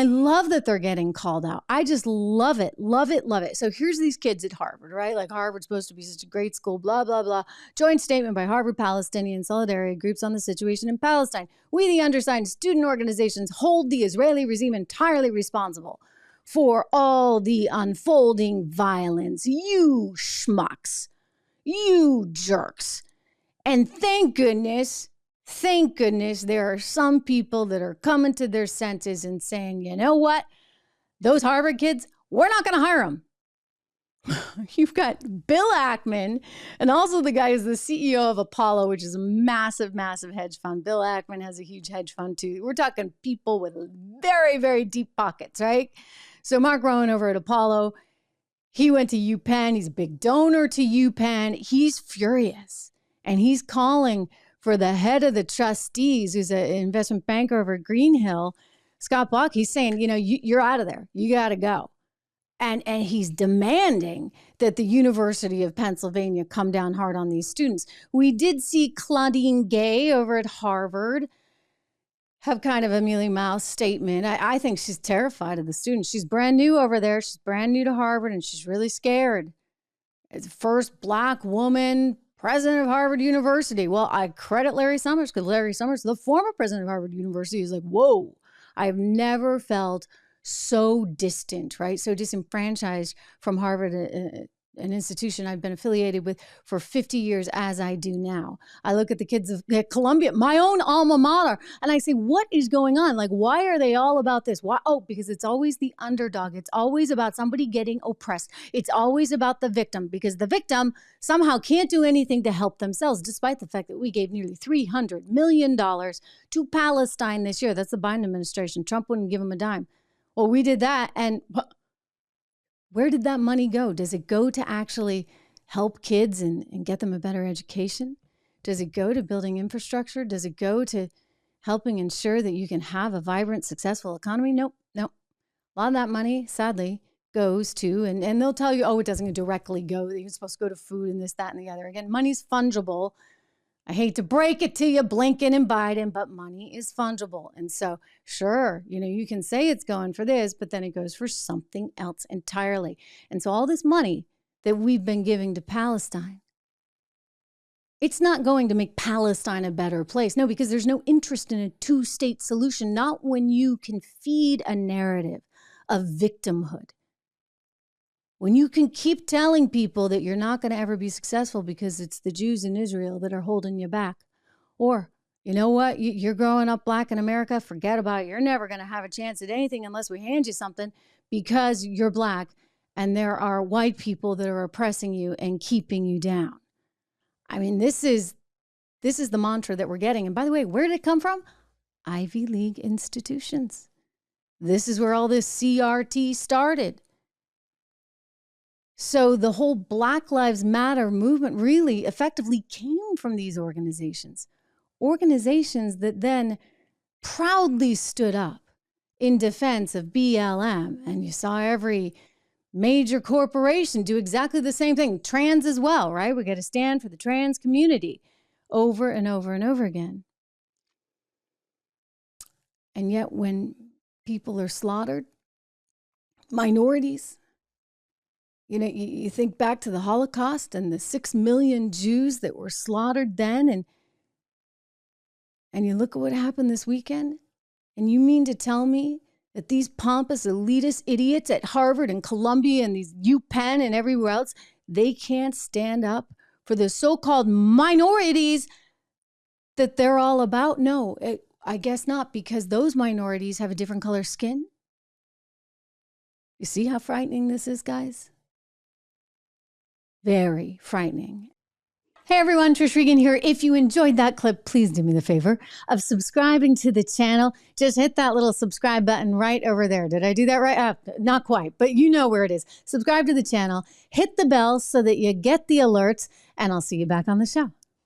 I love that they're getting called out. I just love it, love it, love it. So here's these kids at Harvard, right? Like Harvard's supposed to be such a great school, blah, blah, blah. Joint statement by Harvard Palestinian Solidarity Groups on the situation in Palestine. We, the undersigned student organizations, hold the Israeli regime entirely responsible for all the unfolding violence. You schmucks, you jerks. And thank goodness there are some people that are coming to their senses and saying, you know what? Those Harvard kids, we're not going to hire them. You've got Bill Ackman, and also the guy who's the CEO of Apollo, which is a massive, massive hedge fund. Bill Ackman has a huge hedge fund too. We're talking people with very, very deep pockets, right? So Marc Rowan over at Apollo, he went to UPenn. He's a big donor to UPenn. He's furious, and he's calling for the head of the trustees, who's an investment banker over at Greenhill, Scott Block. He's saying, you know, you're out of there. You got to go. And he's demanding that the University of Pennsylvania come down hard on these students. We did see Claudine Gay over at Harvard have kind of a mealy mouth statement. I think she's terrified of the students. She's brand new over there. She's brand new to Harvard, and she's really scared. It's the first Black woman president of Harvard University. Well, I credit Larry Summers, because Larry Summers, the former president of Harvard University, is like, whoa, I've never felt so distant, right? So disenfranchised from Harvard, an institution I've been affiliated with for 50 years as I do now. I look at the kids of Columbia, my own alma mater, and I say, what is going on? Like, why are they all about this? Why? Oh, because it's always the underdog. It's always about somebody getting oppressed. It's always about the victim, because the victim somehow can't do anything to help themselves, despite the fact that we gave nearly $300 million to Palestine this year. That's the Biden administration. Trump wouldn't give them a dime. Well, we did that, and where did that money go? Does it go to actually help kids and get them a better education? Does it go to building infrastructure? Does it go to helping ensure that you can have a vibrant, successful economy? Nope. A lot of that money, sadly, goes to, and they'll tell you, oh, it doesn't directly go. You're supposed to go to food and this, that, and the other. Again, money's fungible. I hate to break it to you, Blinken and Biden, but money is fungible. And so, sure, you know, you can say it's going for this, but then it goes for something else entirely. And so all this money that we've been giving to Palestine, it's not going to make Palestine a better place. No, because there's no interest in a two-state solution, not when you can feed a narrative of victimhood. When you can keep telling people that you're not going to ever be successful because it's the Jews in Israel that are holding you back. Or, you know what, you're growing up Black in America, forget about it. You're never going to have a chance at anything unless we hand you something because you're Black, and there are white people that are oppressing you and keeping you down. I mean, this is the mantra that we're getting. And by the way, where did it come from? Ivy League institutions. This is where all this CRT started. So the whole Black Lives Matter movement really effectively came from these organizations that then proudly stood up in defense of BLM. And you saw every major corporation do exactly the same thing. Trans as well, right? We got to stand for the trans community over and over and over again. And yet when people are slaughtered, minorities, you know, you think back to the Holocaust and the 6 million Jews that were slaughtered then, and you look at what happened this weekend, and you mean to tell me that these pompous, elitist idiots at Harvard and Columbia and these UPenn and everywhere else, they can't stand up for the so-called minorities that they're all about? No, I guess not, because those minorities have a different color skin. You see how frightening this is, guys? Very frightening. Hey everyone, Trish Regan here. If you enjoyed that clip, please do me the favor of subscribing to the channel. Just hit that little subscribe button right over there. Did I do that right? Not quite, but you know where it is. Subscribe to the channel, hit the bell so that you get the alerts, and I'll see you back on the show.